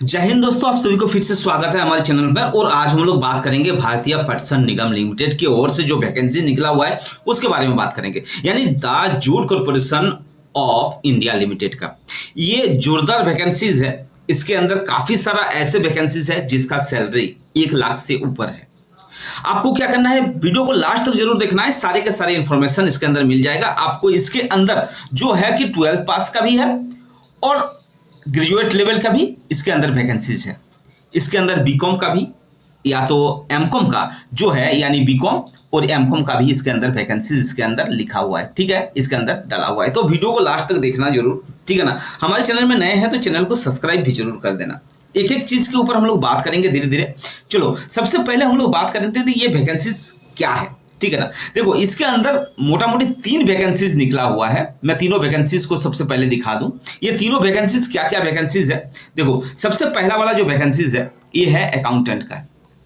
जय हिंद दोस्तों, आप सभी को फिर से स्वागत है हमारे चैनल पर। और आज हम लोग बात करेंगे भारतीय पटसन निगम लिमिटेड की ओर से जो वैकेंसी निकला हुआ है उसके बारे में बात करेंगे, यानी the jute corporation of India limited का। ये जोरदार वैकेंसीज है। इसके अंदर काफी सारा ऐसे वैकेंसीज है जिसका सैलरी 1 लाख से ऊपर है। आपको क्या करना है, वीडियो को लास्ट तक जरूर देखना है, सारे के सारे इंफॉर्मेशन इसके अंदर मिल जाएगा आपको। इसके अंदर जो है कि 12th पास का भी है और ग्रेजुएट लेवल का भी इसके अंदर वैकेंसीज है। इसके अंदर बीकॉम का भी या तो एमकॉम का जो है, यानी बीकॉम और एमकॉम का भी इसके अंदर वैकेंसीज इसके अंदर लिखा हुआ है। ठीक है, इसके अंदर डाला हुआ है, तो वीडियो को लास्ट तक देखना जरूर। ठीक है ना। हमारे चैनल में नए हैं तो चैनल को सब्सक्राइब भी जरूर कर देना। एक एक चीज के ऊपर हम लोग बात करेंगे धीरे धीरे। चलो, सबसे पहले हम लोग बात करते थे ये वैकेंसीज क्या है। ठीक है ना। देखो, इसके अंदर मोटा मोटी 3 वैकेंसीज निकला हुआ है। मैं तीनों वैकेंसीज को सबसे पहले दिखा दूं। ये तीनों वैकेंसीज क्या क्या वैकेंसीज है। देखो, सबसे पहला वाला जो वैकेंसीज है ये है अकाउंटेंट का।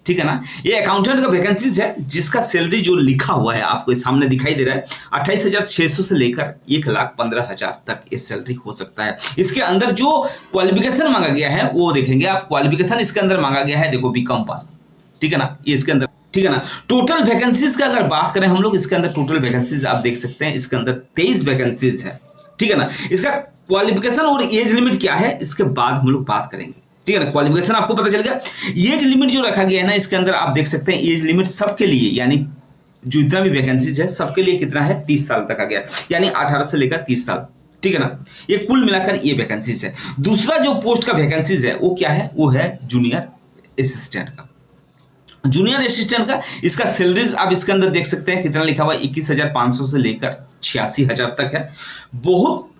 ठीक है ना। ये अकाउंटेंट का वैकेंसीज है जिसका सैलरी जो लिखा हुआ है आपको सामने दिखाई दे रहा है, 28,600 से लेकर 1,15,000 तक ये सैलरी हो सकता है। इसके अंदर जो क्वालिफिकेशन मांगा गया है वो देखेंगे आप। क्वालिफिकेशन इसके अंदर मांगा गया है, देखो बीकॉम पास। ठीक है ना, ये इसके अंदर। ठीक है ना। टोटल वैकेंसीज का अगर बात करें हम लोग, इसके अंदर टोटल वैकेंसीज आप देख सकते हैं, इसके अंदर 23 वैकेंसीज है। ठीक है ना। इसका क्वालिफिकेशन और एज लिमिट क्या है इसके बाद हम लोग बात करेंगे। ठीक है ना। क्वालिफिकेशन आपको पता चल गया। एज लिमिट जो रखा गया है ना, इसके अंदर आप देख सकते हैं एज लिमिट सबके लिए, यानी जो इतना भी वैकेंसीज है सबके लिए कितना है, 30 साल तक आ गया, यानी 18 से लेकर 30 साल। ठीक है ना। ये कुल मिलाकर ये वैकेंसीज है। दूसरा जो पोस्ट का वैकेंसीज है वो क्या है, वो है जूनियर असिस्टेंट का। जूनियर असिस्टेंट का इसका सैलरीज आप इसके अंदर देख सकते हैं कितना लिखा हुआ है, 21,500 से लेकर 86,000 तक है। बहुत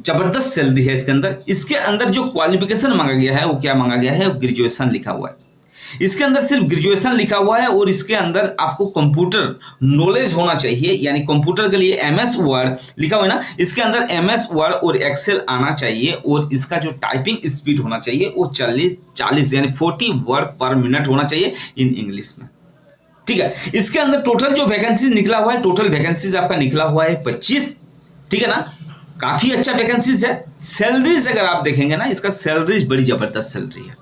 जबरदस्त सैलरी है इसके अंदर। इसके अंदर जो क्वालिफिकेशन मांगा गया है वो क्या मांगा गया है, ग्रेजुएशन लिखा हुआ है। इसके अंदर सिर्फ ग्रेजुएशन लिखा हुआ है और इसके अंदर आपको कंप्यूटर नॉलेज होना चाहिए, यानी कंप्यूटर के लिए MS वर्ड लिखा हुआ है ना, इसके अंदर MS वर्ड और एक्सेल आना चाहिए और इसका जो टाइपिंग स्पीड होना चाहिए वो 40 यानी 40 वर्ड पर मिनट होना चाहिए इन इंग्लिश में। ठीक है। इसके अंदर टोटल जो वैकेंसीज निकला हुआ है, टोटल वैकेंसीज आपका निकला हुआ है 25। ठीक है ना। काफी अच्छा वैकेंसीज है। सैलरीज अगर आप देखेंगे ना, इसका सैलरीज बड़ी जबरदस्त सैलरी है।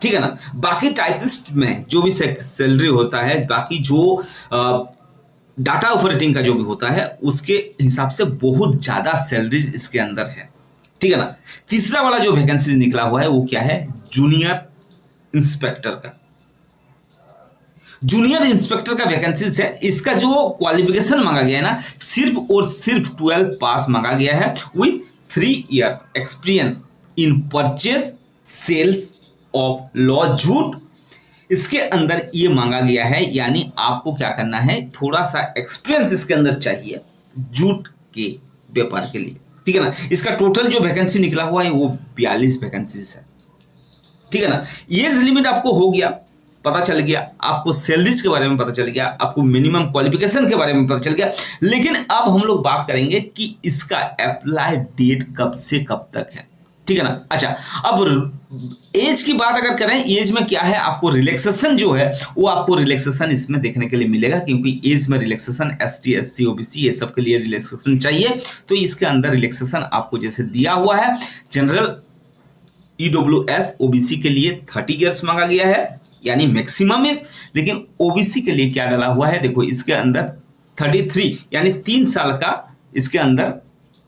ठीक है ना। बाकी टाइपिस्ट में जो भी सैलरी होता है, बाकी जो डाटा ऑपरेटिंग का जो भी होता है उसके हिसाब से बहुत ज्यादा सैलरीज इसके अंदर है। ठीक है ना। तीसरा वाला जो वैकेंसी निकला हुआ है वो क्या है, जूनियर इंस्पेक्टर का। जूनियर इंस्पेक्टर का वैकेंसीज है। इसका जो क्वालिफिकेशन मांगा गया है ना, सिर्फ और सिर्फ 12 पास मांगा गया है with 3 years experience in purchase sales of raw jute. इसके अंदर ये मांगा गया है, यानी आपको क्या करना है, थोड़ा सा एक्सपीरियंस इसके अंदर चाहिए जूट के व्यापार के लिए। ठीक है ना। इसका टोटल जो वैकेंसी निकला हुआ है वो 42 वैकेंसीज है। ठीक है ना। एज लिमिट आपको हो गया, पता चल गया, आपको सैलरीज के बारे में पता चल गया, आपको मिनिमम क्वालिफिकेशन के बारे में पता चल गया। लेकिन अब हम लोग बात करेंगे कि इसका अप्लाई डेट कब से कब तक है। ठीक है ना। अच्छा, अब एज की बात अगर करें, एज में क्या है, आपको रिलैक्सेशन जो है वो आपको रिलैक्सेशन इसमें देखने के लिए मिलेगा, क्योंकि एज में रिलैक्सेशन ST SC OBC ये सब के लिए रिलैक्सेशन चाहिए। तो इसके अंदर रिलैक्सेशन आपको जैसे दिया हुआ है, जनरल EWS OBC के लिए 30 ईयर्स मांगा गया है, यानी मैक्सिमम एज। लेकिन OBC के लिए क्या डाला हुआ है, देखो इसके अंदर 33 यानी 3 साल का इसके अंदर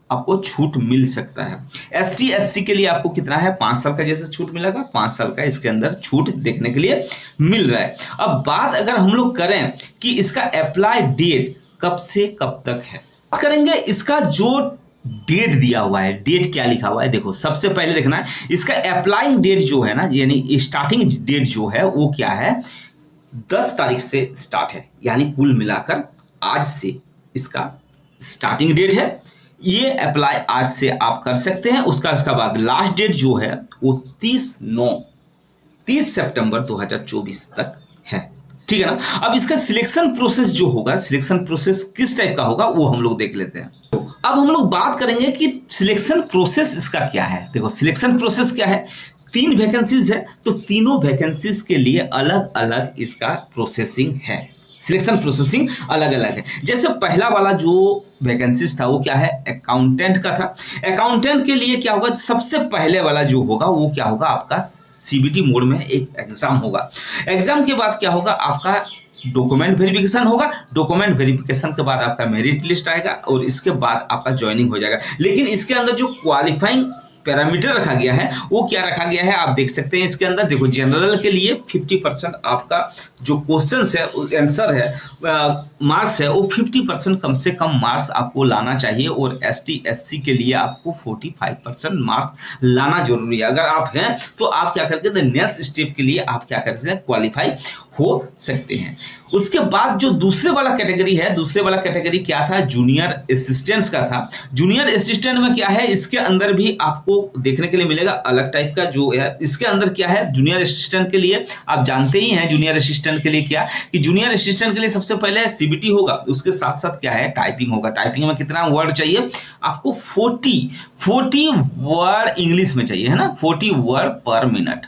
आपको छूट मिल सकता है। ST SC के लिए आपको कितना है, 5 साल का जैसे छूट मिलेगा, 5 साल का इसके अंदर छूट देखने के लिए मिल रहा है। अब बात अगर हम लोग करें कि इसका अप्लाई डेट कब से कब तक है, बात करेंगे इसका जो डेट दिया हुआ है, डेट क्या लिखा हुआ है। देखो, सबसे पहले देखना है इसका अप्लाइंग डेट जो है ना, यानी स्टार्टिंग डेट जो है वो क्या है, 10 तारीख से स्टार्ट है, यानी कुल मिलाकर आज से इसका स्टार्टिंग डेट है। ये अप्लाई आज से आप कर सकते हैं। उसका बाद लास्ट डेट जो है वो 30 सितंबर 2024 तक है। ठीक है ना। अब इसका सिलेक्शन प्रोसेस जो होगा, सिलेक्शन प्रोसेस किस टाइप का होगा वो हम लोग देख लेते हैं। तो अब हम लोग बात करेंगे कि सिलेक्शन प्रोसेस इसका क्या है। देखो, सिलेक्शन प्रोसेस क्या है, 3 वैकेंसीज है तो तीनों वैकेंसीज के लिए अलग अलग इसका प्रोसेसिंग है। सिलेक्शन प्रोसेसिंग अलग अलग है। जैसे पहला वाला जो वैकेंसीज था वो क्या है, अकाउंटेंट का था। अकाउंटेंट के लिए क्या होगा, सबसे पहले वाला जो होगा वो क्या होगा, आपका सीबीटी मोड में एक एग्जाम होगा। एग्जाम के बाद क्या होगा, आपका डॉक्यूमेंट वेरिफिकेशन होगा। डॉक्यूमेंट वेरिफिकेशन के बाद आपका मेरिट लिस्ट आएगा और इसके बाद आपका ज्वाइनिंग हो जाएगा। लेकिन इसके अंदर जो क्वालिफाइंग पैरामीटर रखा गया है वो क्या रखा गया है, आप देख सकते हैं इसके अंदर। देखो, जनरल के लिए 50% आपका जो क्वेश्चन है, आंसर है, मार्क्स है, वो 50% कम से कम मार्क्स आपको लाना चाहिए। और एसटी एससी के लिए आपको 45% मार्क्स लाना जरूरी है। अगर आप हैं तो आप क्या करके नेक्स्ट स्टेप के लिए आप क्या कर सकते हैं, क्वालिफाई हो सकते हैं। उसके बाद जो दूसरे वाला कैटेगरी है, दूसरे वाला कैटेगरी क्या था, जूनियर असिस्टेंट्स का था। जूनियर असिस्टेंट में क्या है, इसके अंदर भी आपको देखने के लिए मिलेगा अलग टाइप का जो है। इसके अंदर क्या है, जूनियर असिस्टेंट के लिए आप जानते ही हैं, जूनियर असिस्टेंट के लिए क्या कि जूनियर असिस्टेंट के लिए सबसे पहले सीबीटी होगा, उसके साथ साथ क्या है, टाइपिंग होगा। टाइपिंग में कितना वर्ड चाहिए आपको, 40 वर्ड इंग्लिश में चाहिए, है ना, 40 वर्ड पर मिनट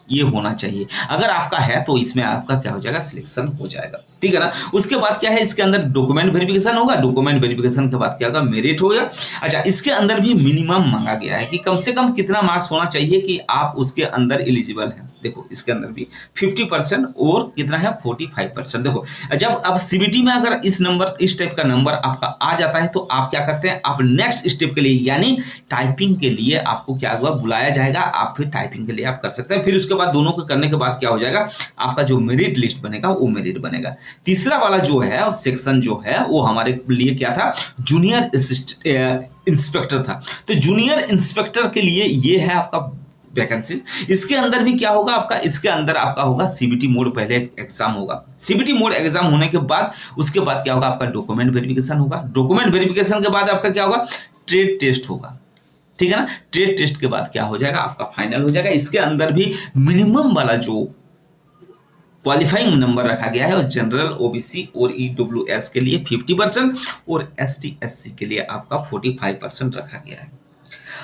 ये होना चाहिए। अगर आपका है तो इसमें आपका क्या हो जाएगा, सिलेक्शन हो जाएगा, ठीक है ना। उसके बाद क्या है, इसके अंदर डॉक्यूमेंट वेरिफिकेशन होगा। डॉक्यूमेंट वेरिफिकेशन के बाद क्या होगा, मेरिट होगा। अच्छा, इसके अंदर भी मिनिमम मांगा गया है कि कम से कम कितना मार्क्स होना चाहिए कि आप उसके अंदर एलिजिबल हैं। देखो, इसके अंदर भी 50% और कितना है, 45%। देखो, जब अब सीबीटी में अगर इस टाइप का नंबर आपका आ जाता है तो आप क्या करते हैं, आप नेक्स्ट स्टेप के लिए यानी टाइपिंग के लिए आपको क्या होगा, बुलाया जाएगा। आप फिर टाइपिंग के लिए आप कर सकते हैं। फिर उसके बाद दोनों को करने के बाद क्या हो जाएगा, आपका जो मेरिट लिस्ट बनेगा वो मेरिट बनेगा। तीसरा वाला जो है सेक्शन जो है वो हमारे लिए क्या था, जूनियर इंस्पेक्टर था। तो जूनियर इंस्पेक्टर के लिए ये है आपका वैकेंसीज। इसके अंदर भी क्या होगा आपका, इसके अंदर आपका होगा सीबीटी मोड, पहले एग्जाम होगा। सीबीटी मोड एग्जाम होने के बाद उसके बाद क्या होगा, आपका डॉक्यूमेंट वेरिफिकेशन होगा। डॉक्यूमेंट वेरिफिकेशन के बाद आपका क्या होगा, ट्रेड टेस्ट होगा, ठीक है ना। ट्रेड टेस्ट के बाद क्या हो जाएगा, आपका फाइनल हो जाएगा। इसके अंदर भी मिनिमम वाला जो क्वालिफाइंग नंबर रखा गया है और जनरल, ओबीसी और ईडब्ल्यूएस के लिए 50% और एसटी एससी के लिए आपका 45% रखा गया है।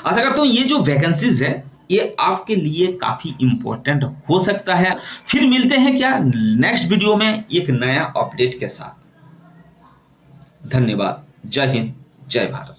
आशा करता हूं ये जो वैकेंसीज है ये आपके लिए काफी इंपॉर्टेंट हो सकता है। फिर मिलते हैं क्या नेक्स्ट वीडियो में एक नया अपडेट के साथ। धन्यवाद। जय हिंद, जय भारत।